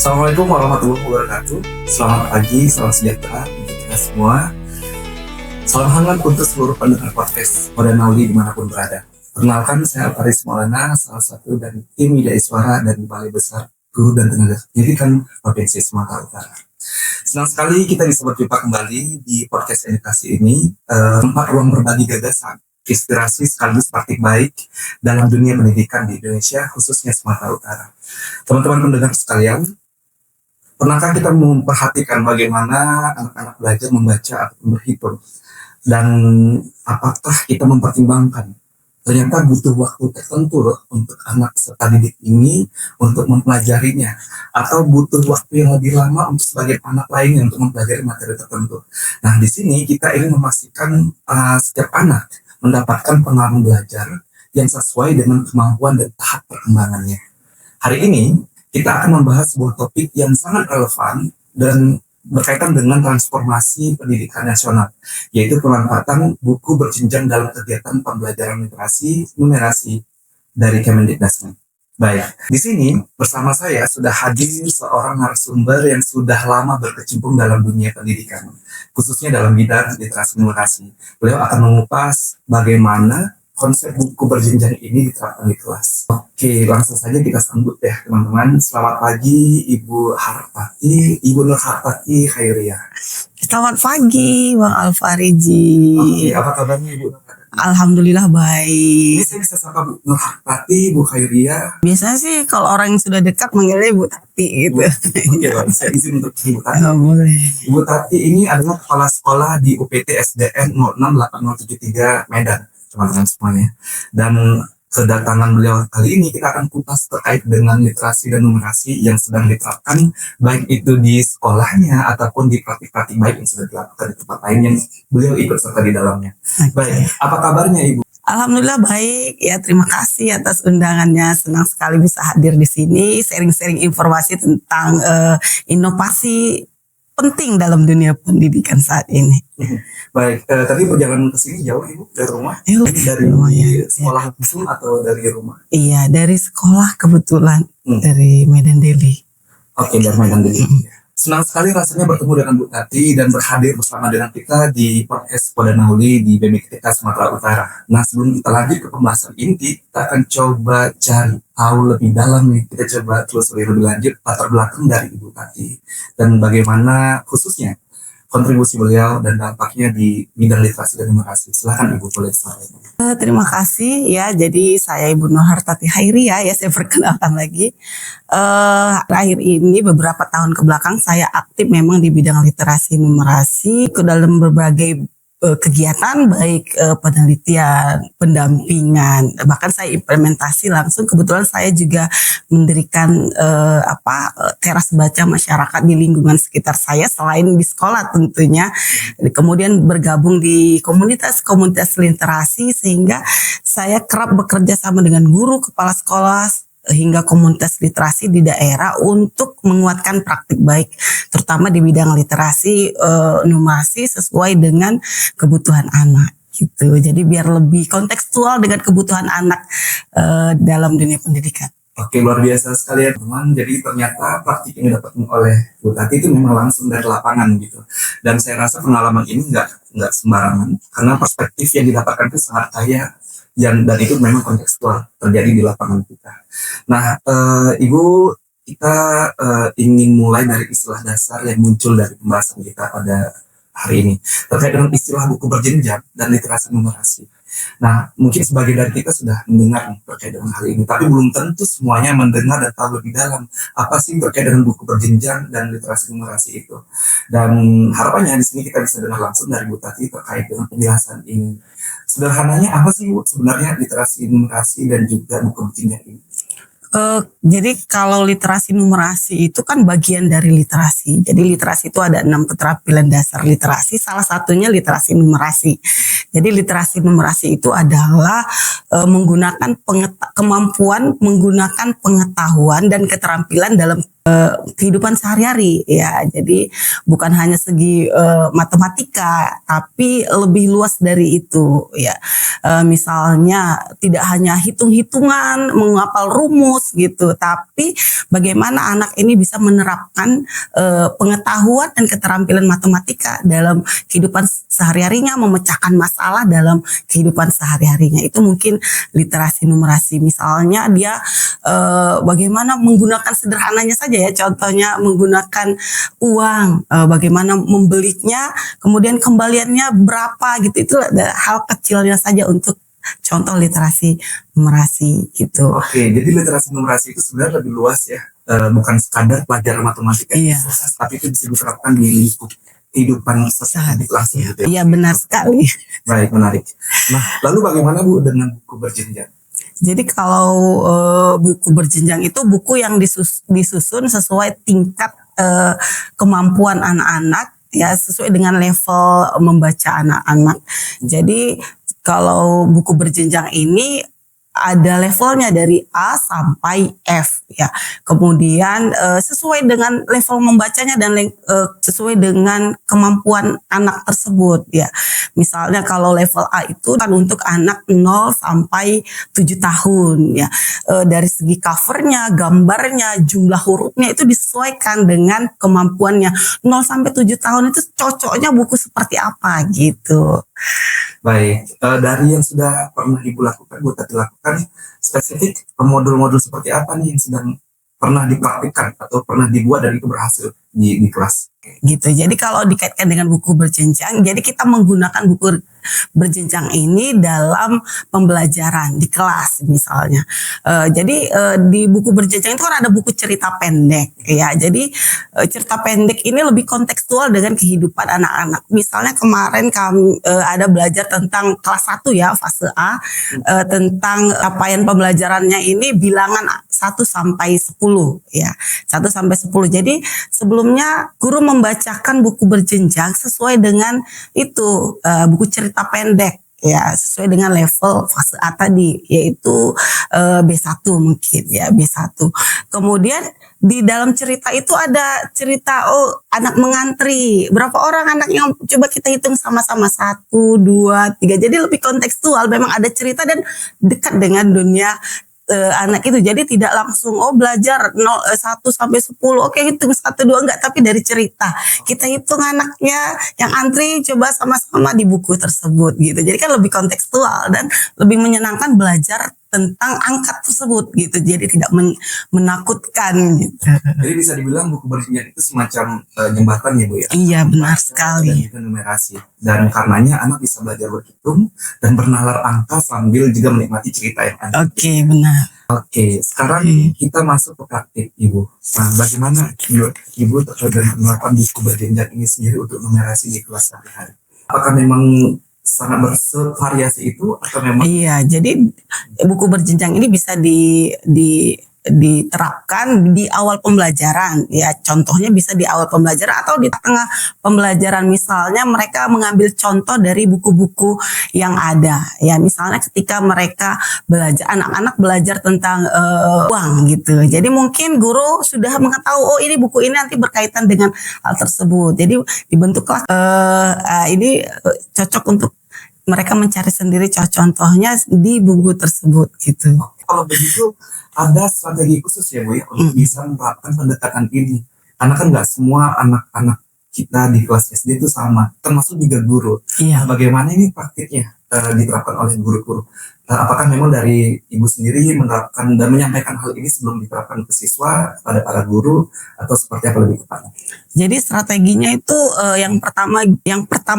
Assalamualaikum warahmatullahi wabarakatuh. Selamat pagi, salam sejahtera untuk kita semua. Salam hangat untuk seluruh pendengar podcast Pada Nauli dimanapun berada. Perkenalkan, saya Faris Maulana, salah satu dari tim Ida Iswara dari Balai Besar Guru dan Tenaga Pendidikan Provinsi Sumatera Utara. Senang sekali kita bisa berjumpa kembali di podcast edukasi ini, tempat ruang berbagi gagasan, inspirasi sekaligus praktik baik dalam dunia pendidikan di Indonesia, khususnya Sumatera Utara. Teman-teman pendengar sekalian, pernahkah kita memperhatikan bagaimana anak-anak belajar membaca atau berhitung? Dan apakah kita mempertimbangkan ternyata butuh waktu tertentu loh untuk anak peserta didik ini untuk mempelajarinya, atau butuh waktu yang lebih lama untuk sebagian anak lainnya untuk mempelajari materi tertentu. Nah, di sini kita ingin memastikan setiap anak mendapatkan pengalaman belajar yang sesuai dengan kemampuan dan tahap perkembangannya. Hari ini kita akan membahas sebuah topik yang sangat relevan dan berkaitan dengan transformasi pendidikan nasional, yaitu pemanfaatan buku berjenjang dalam kegiatan pembelajaran literasi numerasi dari Kemendikbud. Baik, di sini bersama saya sudah hadir seorang narasumber yang sudah lama berkecimpung dalam dunia pendidikan, khususnya dalam bidang literasi numerasi. Beliau akan mengupas bagaimana konsep buku berjenjang ini diterapkan di kelas. Oke, langsung saja kita sambut ya teman-teman. Selamat pagi Ibu Hartati, Ibu Nur Hartati Khairiyah. Selamat pagi Bang Alfariji. Oke, apa kabarnya Ibu Nur Hartati? Alhamdulillah baik. Ini saya bisa sapa Bu Nur Hartati, Bu Khairiyah. Biasanya sih kalau orang yang sudah dekat manggilnya Ibu Tati gitu. Oke, Pak, saya izin untuk Ibu Tati. Oh, boleh. Ibu Tati ini adalah kepala sekolah di UPT SDN 068073 Medan, teman-teman semuanya. Dan kedatangan beliau kali ini kita akan kupas terkait dengan literasi dan numerasi yang sedang diterapkan, baik itu di sekolahnya ataupun di praktik-praktik baik yang sudah dilakukan di tempat lain yang beliau ikut serta di dalamnya. Baik, apa kabarnya Ibu? Alhamdulillah baik ya, terima kasih atas undangannya. Senang sekali bisa hadir di sini, sharing-sharing informasi tentang inovasi penting dalam dunia pendidikan saat ini. Baik, tadi perjalanan ke sini jauh Ibu dari rumah? Dari sekolah langsung atau dari rumah? Iya, dari sekolah kebetulan, dari Medan Deli. Oke, dari Medan Deli. Senang sekali rasanya bertemu dengan Bu Tati dan berhadir bersama dengan kita di podcast Pada Nauli di BMKTK Sumatera Utara. Nah, sebelum kita lanjut ke pembahasan inti, kita akan coba cari tahu lebih dalam nih. Kita coba telusuri lebih lanjut latar belakang dari Ibu Tati dan bagaimana khususnya kontribusi beliau dan dampaknya di bidang literasi dan numerasi. Silakan Ibu, boleh sampaikan. Terima kasih ya. Jadi saya Ibu Nur Hartati Khairiyah ya, saya perkenalkan lagi. Akhir ini beberapa tahun ke belakang saya aktif memang di bidang literasi numerasi ke dalam berbagai kegiatan baik penelitian, pendampingan, bahkan saya implementasi langsung. Kebetulan saya juga mendirikan teras baca masyarakat di lingkungan sekitar saya selain di sekolah tentunya. Kemudian bergabung di komunitas literasi sehingga saya kerap bekerja sama dengan guru, kepala sekolah hingga komunitas literasi di daerah untuk menguatkan praktik baik, terutama di bidang literasi numerasi sesuai dengan kebutuhan anak gitu. Jadi biar lebih kontekstual dengan kebutuhan anak dalam dunia pendidikan. Oke, luar biasa sekali ya teman. Jadi ternyata praktik yang didapatkan oleh Bu Tati itu memang langsung dari lapangan gitu. Dan saya rasa pengalaman ini nggak sembarangan karena perspektif yang didapatkan itu sangat kaya dan itu memang kontekstual terjadi di lapangan kita. Nah, Ibu, kita ingin mulai dari istilah dasar yang muncul dari pembahasan kita pada hari ini terkait dengan istilah buku berjenjang dan literasi numerasi. Nah, mungkin sebagian dari kita sudah mendengar terkait dengan hal ini, tapi belum tentu semuanya mendengar dan tahu lebih dalam apa sih terkait dengan buku berjenjang dan literasi numerasi itu. Dan harapannya di sini kita bisa dengar langsung dari Bu Tati terkait dengan penjelasan ini. Sederhananya apa sih Bu sebenarnya literasi numerasi dan juga buku berjenjang ini? Jadi kalau literasi numerasi itu kan bagian dari literasi. Jadi literasi itu ada 6 keterampilan dasar literasi, salah satunya literasi numerasi. Jadi literasi numerasi itu adalah menggunakan kemampuan menggunakan pengetahuan dan keterampilan dalam kehidupan sehari-hari ya. Jadi bukan hanya segi matematika, tapi lebih luas dari itu ya. Misalnya tidak hanya hitung-hitungan, menghafal rumus gitu, tapi bagaimana anak ini bisa menerapkan pengetahuan dan keterampilan matematika dalam kehidupan sehari-harinya, memecahkan masalah dalam kehidupan sehari-harinya. Itu mungkin literasi numerasi. Misalnya dia bagaimana menggunakan sederhananya saja ya, contohnya menggunakan uang, bagaimana membelinya, kemudian kembaliannya berapa gitu. Itu hal kecilnya saja untuk contoh literasi numerasi gitu. Oke, jadi literasi numerasi itu sebenarnya lebih luas ya, bukan sekadar pelajaran matematika, Iya. tapi itu bisa diterapkan di lingkup kehidupan sehari-hari langsung gitu ya. Iya, benar sekali. Baik, menarik. Nah, lalu bagaimana Bu dengan buku berjenjang? Jadi kalau buku berjenjang itu buku yang disusun sesuai tingkat kemampuan anak-anak ya, sesuai dengan level membaca anak-anak. Jadi kalau buku berjenjang ini ada levelnya dari A sampai F ya. Kemudian sesuai dengan level membacanya dan sesuai dengan kemampuan anak tersebut ya. Misalnya kalau level A itu kan untuk anak 0 sampai 7 tahun ya. Dari segi covernya, gambarnya, jumlah hurufnya itu disesuaikan dengan kemampuannya. 0 sampai 7 tahun itu cocoknya buku seperti apa gitu. Baik, dari yang sudah pernah Ibu lakukan, Bu Tati lakukan, spesifik modul-modul seperti apa nih yang sedang pernah dipraktikkan atau pernah dibuat dan itu berhasil di kelas? Gitu. Jadi kalau dikaitkan dengan buku berjenjang, jadi kita menggunakan buku berjenjang ini dalam pembelajaran di kelas misalnya. Jadi di buku berjenjang itu kan ada buku cerita pendek ya. Jadi cerita pendek ini lebih kontekstual dengan kehidupan anak-anak. Misalnya kemarin kami ada belajar tentang kelas 1 ya, fase A, tentang capaian pembelajarannya ini bilangan 1 sampai 10 ya. 1 sampai 10. Jadi sebelumnya guru membacakan buku berjenjang sesuai dengan itu buku cerita pendek ya, sesuai dengan level fase A tadi, yaitu B1 mungkin ya, B1. Kemudian di dalam cerita itu ada cerita anak mengantri. Berapa orang anak yang coba kita hitung sama-sama, 1, 2, 3. Jadi lebih kontekstual, memang ada cerita dan dekat dengan dunia anak itu. Jadi tidak langsung belajar 1 sampai 10 oke hitung 1 2 enggak, tapi dari cerita kita hitung anaknya yang antri coba sama-sama di buku tersebut gitu. Jadi kan lebih kontekstual dan lebih menyenangkan belajar tentang angka tersebut gitu. Jadi tidak menakutkan gitu. Jadi bisa dibilang buku berjenjang itu semacam jembatan ya Bu ya? Iya, benar Dan sekali. juga numerasi. Dan karenanya anak bisa belajar berhitung dan bernalar angka sambil juga menikmati cerita yang ada. Oke, benar. Oke, sekarang kita masuk ke praktik Ibu. Nah, bagaimana Ibu terkait dengan menerapkan buku berjenjang ini sendiri untuk numerasi di kelas sehari-hari? Apakah memang sangat bervariasi itu atau memang? Iya, jadi buku berjenjang ini bisa diterapkan di awal pembelajaran ya, contohnya bisa di awal pembelajaran atau di tengah pembelajaran. Misalnya mereka mengambil contoh dari buku-buku yang ada ya, misalnya ketika mereka belajar, anak-anak belajar tentang uang gitu, jadi mungkin guru sudah mengetahui ini buku ini nanti berkaitan dengan hal tersebut, jadi dibentuklah ini cocok untuk mereka mencari sendiri contohnya di buku tersebut gitu. Kalau begitu ada strategi khusus ya Bu ya untuk bisa menerapkan pendekatan ini, karena kan nggak semua anak-anak kita di kelas SD itu sama, termasuk juga guru. Iya. Bagaimana ini praktiknya diterapkan oleh guru-guru? Apakah memang dari Ibu sendiri menerapkan dan menyampaikan hal ini sebelum diterapkan ke siswa kepada para guru atau seperti apa lebih tepatnya? Jadi strateginya itu yang pertama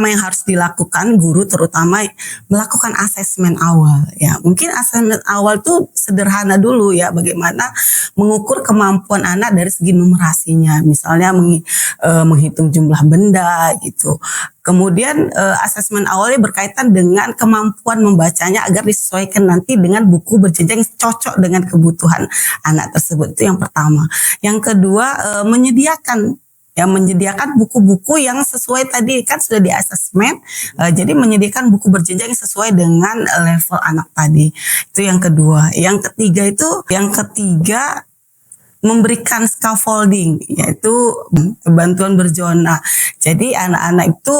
yang harus dilakukan guru terutama melakukan asesmen awal ya. Mungkin asesmen awal tuh sederhana dulu ya, bagaimana mengukur kemampuan anak dari segi numerasinya, misalnya menghitung jumlah benda gitu. Kemudian asesmen awalnya berkaitan dengan kemampuan membacanya agar disesuaikan nanti dengan buku berjenjang yang cocok dengan kebutuhan anak tersebut. Itu yang pertama. Yang kedua menyediakan buku-buku yang sesuai, tadi kan sudah di asesmen, jadi menyediakan buku berjenjang yang sesuai dengan level anak tadi. Itu yang kedua. Yang ketiga memberikan scaffolding, yaitu bantuan berzona. Jadi anak-anak itu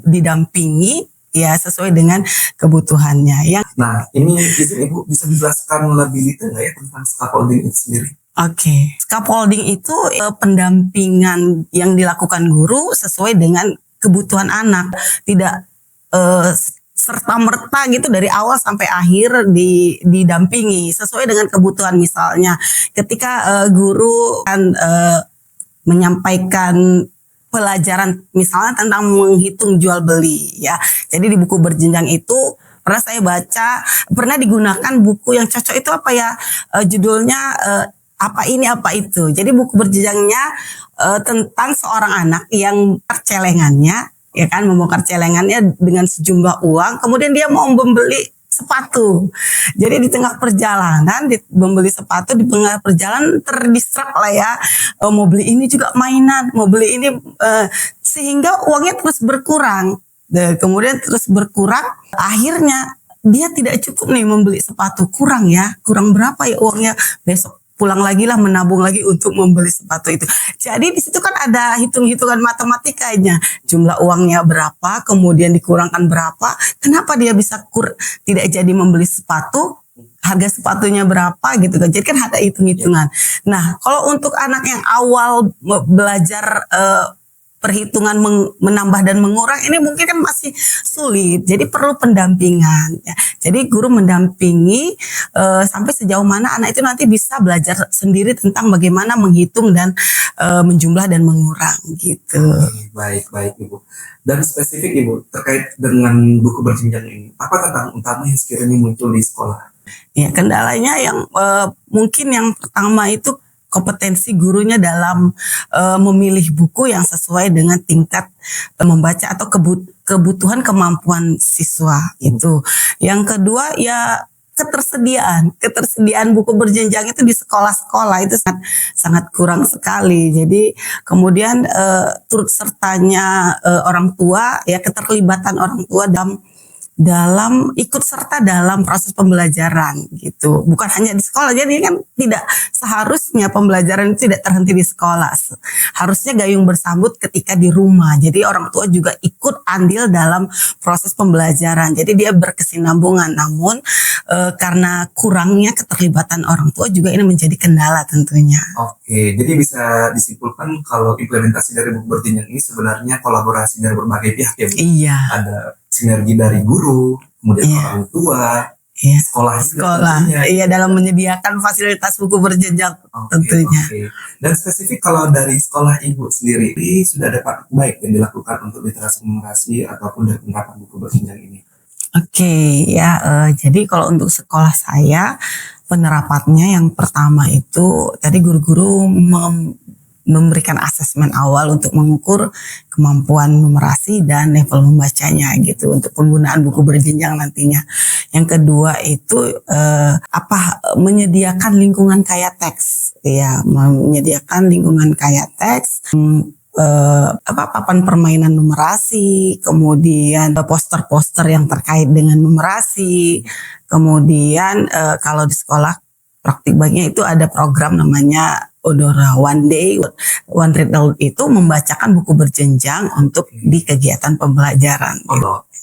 didampingi ya sesuai dengan kebutuhannya. Nah, ini izin Ibu bisa dijelaskan lebih detail nggak ya tentang scaffolding itu sendiri? Oke, scaffolding itu pendampingan yang dilakukan guru sesuai dengan kebutuhan anak, tidak serta merta gitu dari awal sampai akhir didampingi sesuai dengan kebutuhan. Misalnya ketika guru kan menyampaikan pelajaran misalnya tentang menghitung jual beli ya, jadi di buku berjenjang itu pernah saya baca, pernah digunakan buku yang cocok itu apa ya, judulnya apa ini apa itu. Jadi buku berjenjangnya tentang seorang anak yang celengannya, ya kan, membongkar celengannya dengan sejumlah uang, kemudian dia mau membeli sepatu. Jadi di tengah perjalanan, membeli sepatu di tengah perjalanan terdistrak lah ya, mau beli ini juga mainan, mau beli ini, sehingga uangnya terus berkurang. Kemudian terus berkurang, akhirnya dia tidak cukup nih membeli sepatu, kurang berapa ya uangnya, besok pulang lagi lah menabung lagi untuk membeli sepatu itu. Jadi di situ kan ada hitung-hitungan matematikanya, jumlah uangnya berapa, kemudian dikurangkan berapa, kenapa dia bisa tidak jadi membeli sepatu, harga sepatunya berapa gitu kan. Jadi kan ada hitung-hitungan. Nah, kalau untuk anak yang awal belajar perhitungan menambah dan mengurang ini mungkin kan masih sulit, jadi perlu pendampingan ya. Jadi guru mendampingi sampai sejauh mana anak itu nanti bisa belajar sendiri tentang bagaimana menghitung dan menjumlah dan mengurang gitu. Baik Ibu. Dan spesifik Ibu terkait dengan buku berjenjang ini, apa tantangan utama yang sekiranya muncul di sekolah? Ya, kendalanya yang mungkin yang pertama itu kompetensi gurunya dalam memilih buku yang sesuai dengan tingkat membaca atau kebutuhan kemampuan siswa itu. Yang kedua ya ketersediaan buku berjenjang itu di sekolah-sekolah itu sangat kurang sekali. Jadi kemudian turut sertanya orang tua ya, keterlibatan orang tua dalam ikut serta dalam proses pembelajaran gitu, bukan hanya di sekolah. Jadi kan tidak seharusnya pembelajaran itu tidak terhenti di sekolah, harusnya gayung bersambut ketika di rumah. Jadi orang tua juga ikut andil dalam proses pembelajaran, jadi dia berkesinambungan. Namun karena kurangnya keterlibatan orang tua juga ini menjadi kendala tentunya. Oke, jadi bisa disimpulkan kalau implementasi dari buku berjenjang ini sebenarnya kolaborasi dari berbagai pihak ya Bu? Iya. Ada sinergi dari guru, kemudian orang tua, sekolah, iya, dalam menyediakan fasilitas buku berjenjang tentunya. Dan spesifik kalau dari sekolah Ibu sendiri, ini sudah ada praktik baik yang dilakukan untuk literasi numerasi ataupun dari penerapan buku berjenjang ini? Jadi kalau untuk sekolah saya, penerapannya yang pertama itu tadi guru-guru memberikan asesmen awal untuk mengukur kemampuan numerasi dan level membacanya gitu untuk penggunaan buku berjenjang nantinya. Yang kedua itu menyediakan lingkungan kaya teks ya, menyediakan lingkungan kaya teks, papan permainan numerasi, kemudian poster-poster yang terkait dengan numerasi, kemudian kalau di sekolah praktik baiknya itu ada program namanya Odora One Day, One Riddle, itu membacakan buku berjenjang untuk di kegiatan pembelajaran.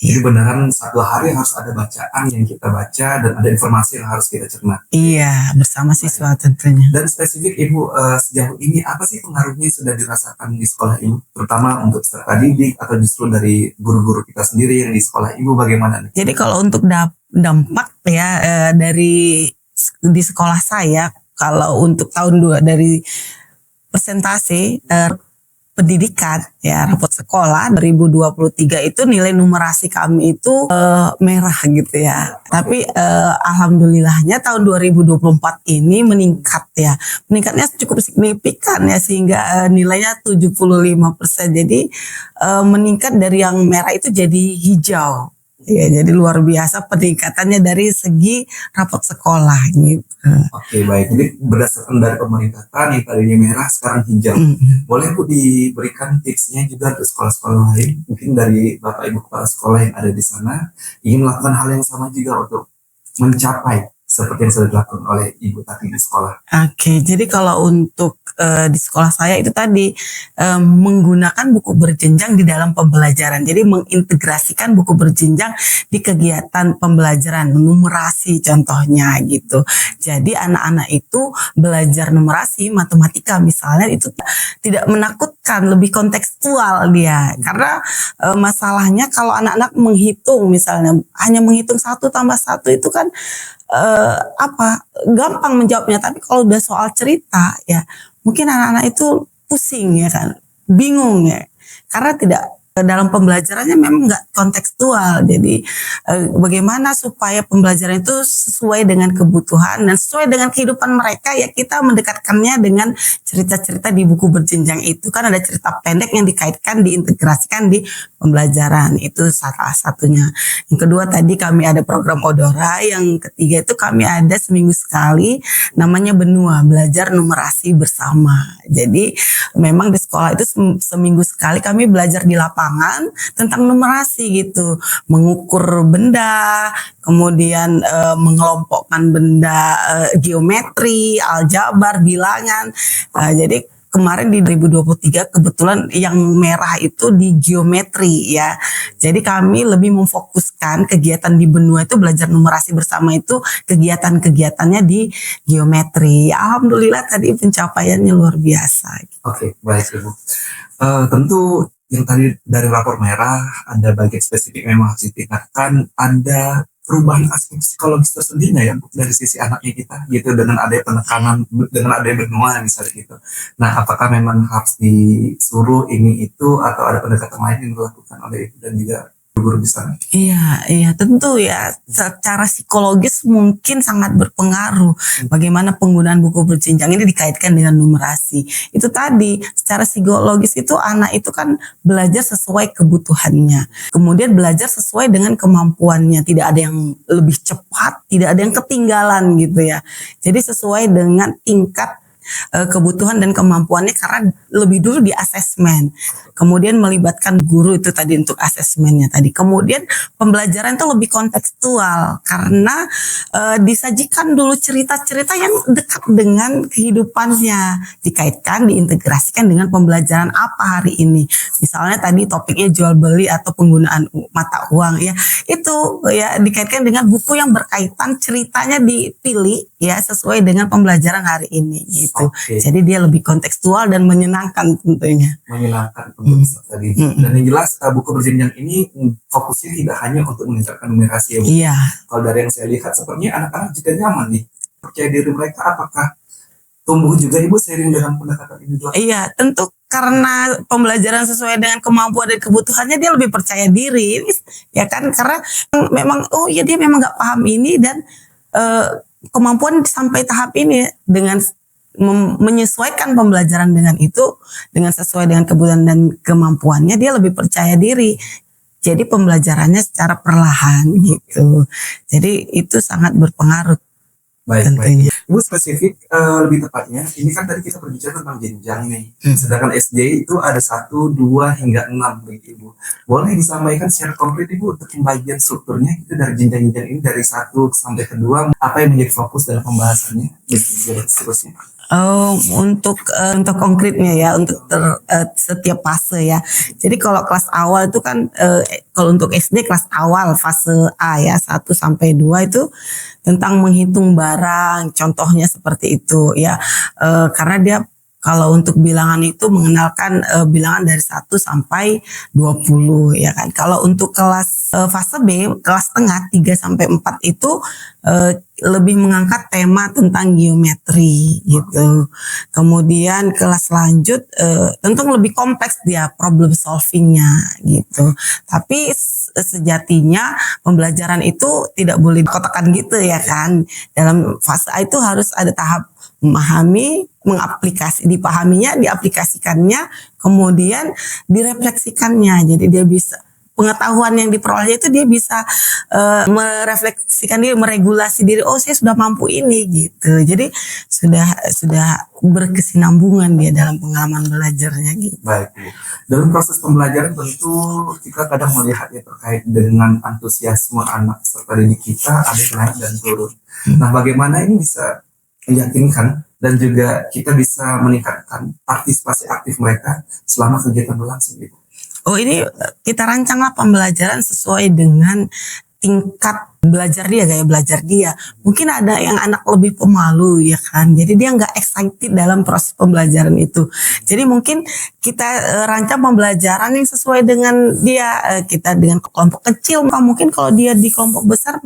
Jadi beneran satu hari harus ada bacaan yang kita baca dan ada informasi yang harus kita cerna. Iya, bersama siswa tentunya. Dan spesifik Ibu, sejauh ini apa sih pengaruhnya yang sudah dirasakan di sekolah Ibu, terutama untuk peserta didik atau justru dari guru-guru kita sendiri yang di sekolah Ibu bagaimana nih? Jadi kalau untuk dampak ya di sekolah saya, kalau untuk tahun 2 dari persentase pendidikan ya, rapot sekolah 2023 itu nilai numerasi kami itu merah gitu ya. Tapi alhamdulillahnya tahun 2024 ini meningkat ya. Meningkatnya cukup signifikan ya, sehingga nilainya 75%. Jadi meningkat dari yang merah itu jadi hijau. Ya, jadi luar biasa peningkatannya dari segi rapot sekolah gitu. Oke, baik. Jadi berdasarkan dari pemerintah yang tadinya merah sekarang hijau. Boleh Bu diberikan tipsnya juga untuk sekolah-sekolah lain, mungkin dari Bapak Ibu kepala sekolah yang ada di sana ingin melakukan hal yang sama juga untuk mencapai seperti yang sudah dilakukan oleh Ibu Tati di sekolah? Oke, jadi kalau untuk di sekolah saya itu tadi menggunakan buku berjenjang di dalam pembelajaran. Jadi mengintegrasikan buku berjenjang di kegiatan pembelajaran, numerasi contohnya gitu. Jadi anak-anak itu belajar numerasi, matematika misalnya itu tidak menakutkan, lebih kontekstual dia. Karena masalahnya kalau anak-anak menghitung misalnya hanya menghitung 1+1 itu kan gampang menjawabnya, tapi kalau udah soal cerita ya mungkin anak-anak itu pusing ya kan, bingung ya, karena tidak dalam pembelajarannya memang nggak kontekstual. Jadi bagaimana supaya pembelajaran itu sesuai dengan kebutuhan dan sesuai dengan kehidupan mereka, ya kita mendekatkannya dengan cerita-cerita di buku berjenjang itu. Kan ada cerita pendek yang dikaitkan, diintegrasikan di pembelajaran, itu salah satunya. Yang kedua tadi kami ada program Odora, yang ketiga itu kami ada seminggu sekali namanya Benua, belajar numerasi bersama. Jadi memang di sekolah itu seminggu sekali kami belajar di lapangan tentang numerasi gitu, mengukur benda, kemudian mengelompokkan benda, geometri, aljabar, bilangan. Jadi kemarin di 2023 kebetulan yang merah itu di geometri ya. Jadi kami lebih memfokuskan kegiatan di Benua itu belajar numerasi bersama itu kegiatan-kegiatannya di geometri. Alhamdulillah tadi pencapaiannya luar biasa. Oke, baik Ibu. Tentu yang tadi dari rapor merah ada bagian spesifik memang harus ditingkatkan, ada perubahan aspek psikologis tersendiri ya dari sisi anaknya kita gitu, dengan ada penekanan, dengan ada benua misalnya gitu. Nah, apakah memang harus disuruh ini itu atau ada pendekatan lain yang dilakukan oleh Ibu dan juga guru di sana? Iya, tentu ya. Secara psikologis mungkin sangat berpengaruh bagaimana penggunaan buku berjenjang ini dikaitkan dengan numerasi. Itu tadi, secara psikologis itu anak itu kan belajar sesuai kebutuhannya. Kemudian belajar sesuai dengan kemampuannya. Tidak ada yang lebih cepat, tidak ada yang ketinggalan gitu ya. Jadi sesuai dengan tingkat kebutuhan dan kemampuannya, karena lebih dulu di asesmen, kemudian melibatkan guru itu tadi untuk asesmennya tadi, kemudian pembelajaran itu lebih kontekstual karena disajikan dulu cerita-cerita yang dekat dengan kehidupannya, dikaitkan, diintegrasikan dengan pembelajaran apa hari ini. Misalnya tadi topiknya jual beli atau penggunaan mata uang ya, itu ya dikaitkan dengan buku yang berkaitan, ceritanya dipilih ya sesuai dengan pembelajaran hari ini gitu. Oke. Jadi dia lebih kontekstual dan menyenangkan tentunya. Menyenangkan untuk tadi. Dan yang jelas buku berjenjang ini fokusnya tidak hanya untuk meningkatkan numerasi ya Bu. Iya. Kalau dari yang saya lihat sepertinya anak-anak juga nyaman nih, percaya diri mereka apakah tumbuh juga Ibu seiring dengan pendekatan ini? Iya, tentu karena pembelajaran sesuai dengan kemampuan dan kebutuhannya dia lebih percaya diri ya kan, karena memang dia memang nggak paham ini dan kemampuan sampai tahap ini, dengan menyesuaikan pembelajaran dengan itu, dengan sesuai dengan kebutuhan dan kemampuannya, dia lebih percaya diri. Jadi pembelajarannya secara perlahan gitu. Jadi itu sangat berpengaruh. Baik. Tentunya. Ibu spesifik lebih tepatnya, ini kan tadi kita berbicara tentang jenjang nih. Sedangkan SD itu ada 1, 2 hingga 6 begitu Ibu. Boleh disampaikan secara konkret Ibu untuk pembagian strukturnya itu dari jenjang-jenjang ini dari 1 sampai ke 2, apa yang menjadi fokus dalam pembahasannya dan seterusnya. Untuk konkretnya ya, untuk setiap fase ya. Jadi kalau kelas awal itu kan kalau untuk SD kelas awal fase A ya 1 sampai 2 itu tentang menghitung barang, contohnya seperti itu ya. Karena dia kalau untuk bilangan itu mengenalkan bilangan dari 1 sampai 20 ya kan. Kalau untuk kelas fase B, kelas tengah 3 sampai 4 itu lebih mengangkat tema tentang geometri gitu. Kemudian kelas lanjut tentu lebih kompleks dia problem solvingnya gitu. Tapi sejatinya pembelajaran itu tidak boleh dikotakkan gitu ya kan. Dalam fase A itu harus ada tahap memahami, dipahaminya, diaplikasikannya, kemudian direfleksikannya. Jadi dia bisa pengetahuan yang diperoleh itu dia bisa merefleksikan diri, meregulasi diri. Oh, saya sudah mampu ini gitu. Jadi sudah berkesinambungan dia dalam pengalaman belajarnya gitu. Baik, Bu. Dalam proses pembelajaran tentu kita kadang melihat ya terkait dengan antusiasme anak serta didik kita ada yang naik dan turun. Nah, bagaimana ini bisa meyakinkan dan juga kita bisa meningkatkan partisipasi aktif mereka selama kegiatan berlangsung, Ibu? Oh, ini kita rancanglah pembelajaran sesuai dengan tingkat belajar dia, gaya belajar dia. Mungkin ada yang anak lebih pemalu ya kan, jadi dia nggak excited dalam proses pembelajaran itu. Jadi mungkin kita rancang pembelajaran yang sesuai dengan dia. Kita dengan kelompok kecil, mungkin kalau dia di kelompok besar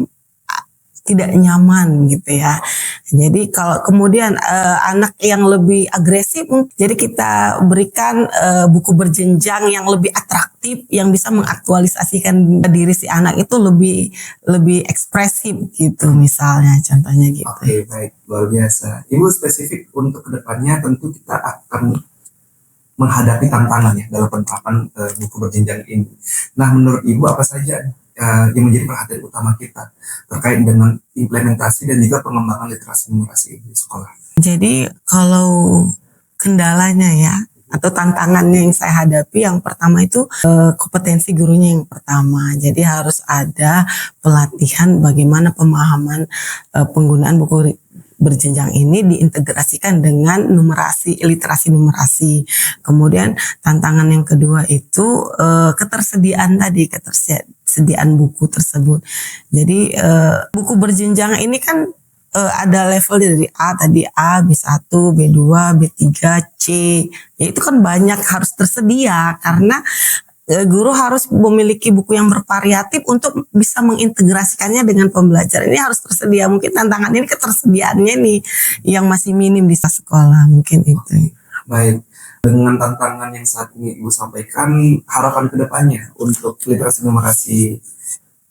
tidak nyaman gitu ya. Jadi kalau kemudian anak yang lebih agresif, jadi kita berikan buku berjenjang yang lebih atraktif, yang bisa mengaktualisasikan diri si anak itu lebih ekspresif gitu, misalnya contohnya gitu. Oke, baik, luar biasa. Ibu spesifik untuk kedepannya tentu kita akan menghadapi tantangan ya dalam penerapan buku berjenjang ini. Nah, menurut Ibu apa saja yang menjadi perhatian utama kita terkait dengan implementasi dan juga pengembangan literasi numerasi di sekolah? Jadi kalau kendalanya ya atau tantangannya yang saya hadapi, yang pertama itu kompetensi gurunya yang pertama. Jadi harus ada pelatihan bagaimana pemahaman penggunaan buku berjenjang ini diintegrasikan dengan numerasi, literasi numerasi. Kemudian tantangan yang kedua itu ketersediaan ketersediaan buku tersebut. Jadi buku berjenjang ini kan ada level dari A, B1, B2, B3, C. Ya itu kan banyak, harus tersedia karena guru harus memiliki buku yang bervariatif untuk bisa mengintegrasikannya dengan pembelajaran. Ini harus tersedia. Mungkin tantangan ini ketersediaannya nih yang masih minim di sekolah, mungkin itu. Baik, dengan tantangan yang saat ini Ibu sampaikan, harapan kedepannya untuk literasi numerasi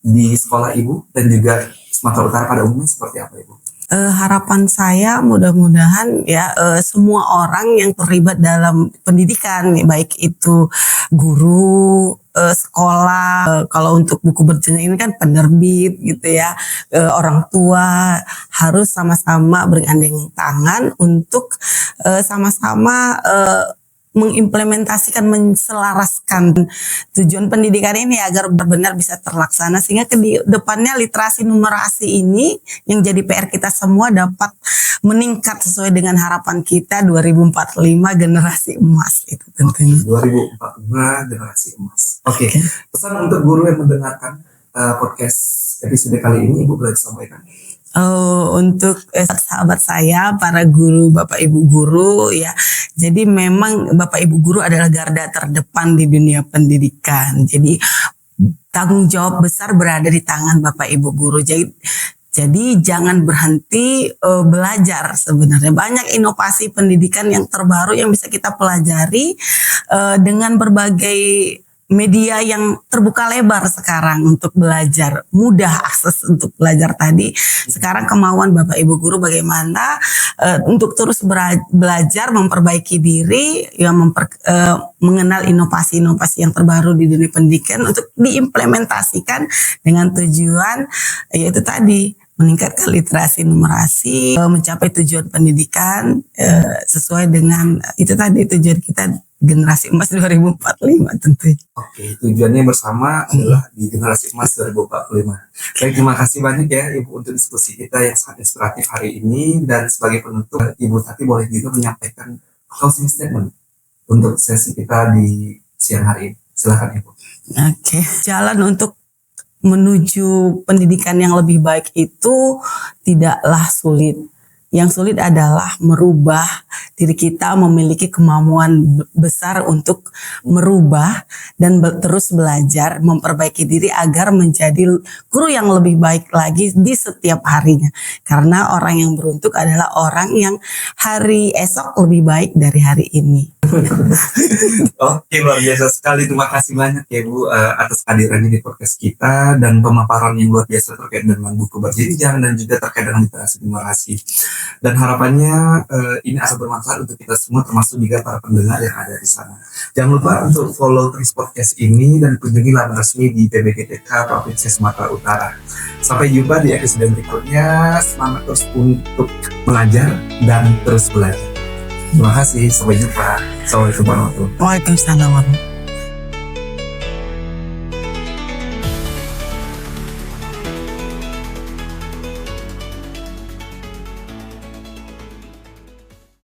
di sekolah Ibu dan juga Sumatera Utara pada umumnya seperti apa, Ibu? Harapan saya mudah-mudahan ya semua orang yang terlibat dalam pendidikan, baik itu guru, sekolah, kalau untuk buku berjenjang ini kan penerbit gitu ya, orang tua harus sama-sama bergandeng tangan untuk sama-sama mengimplementasikan, menselaraskan tujuan pendidikan ini agar benar-benar bisa terlaksana, sehingga ke depannya literasi numerasi ini yang jadi PR kita semua dapat meningkat sesuai dengan harapan kita 2045 generasi emas itu tentunya. 2045 generasi emas. Oke. Pesan untuk guru yang mendengarkan podcast episode kali ini, Ibu boleh sampaikan? Untuk sahabat saya, para guru, Bapak Ibu guru ya. Jadi memang Bapak Ibu guru adalah garda terdepan di dunia pendidikan. Jadi tanggung jawab besar berada di tangan Bapak Ibu guru. Jadi jangan berhenti belajar sebenarnya. Banyak inovasi pendidikan yang terbaru yang bisa kita pelajari dengan berbagai media yang terbuka lebar sekarang untuk belajar, mudah akses untuk belajar tadi. Sekarang kemauan Bapak Ibu guru bagaimana untuk terus belajar, memperbaiki diri, ya mengenal inovasi-inovasi yang terbaru di dunia pendidikan untuk diimplementasikan dengan tujuan yaitu tadi meningkatkan literasi numerasi, mencapai tujuan pendidikan sesuai dengan itu tadi tujuan kita generasi emas 2045 tentu. Oke, tujuannya bersama adalah di generasi emas 2045. Baik, terima kasih banyak ya Ibu untuk diskusi kita yang sangat inspiratif hari ini, dan sebagai penutup Ibu Tati boleh juga menyampaikan closing statement untuk sesi kita di siang hari ini. Silakan Ibu. Oke, jalan untuk menuju pendidikan yang lebih baik itu tidaklah sulit. Yang sulit adalah merubah diri kita, memiliki kemampuan besar untuk merubah dan terus belajar, memperbaiki diri agar menjadi guru yang lebih baik lagi di setiap harinya. Karena orang yang beruntung adalah orang yang hari esok lebih baik dari hari ini. Oke, luar biasa sekali. Terima kasih banyak ya Bu atas kehadirannya di podcast kita dan pemaparan yang luar biasa terkait dengan buku berjenjang dan juga terkait dengan literasi numerasi. Dan harapannya ini akan bermanfaat untuk kita semua, termasuk juga para pendengar yang ada di sana. Jangan lupa untuk follow terus podcast ini dan kunjungi laman resmi di PBGTK Provinsi Sumatera Utara. Sampai jumpa di episode berikutnya. Semangat terus untuk belajar dan terus belajar. Terima kasih. Sampai jumpa. Assalamualaikum warahmatullahi wabarakatuh. Waalaikumsalam warahmatullahi wabarakatuh.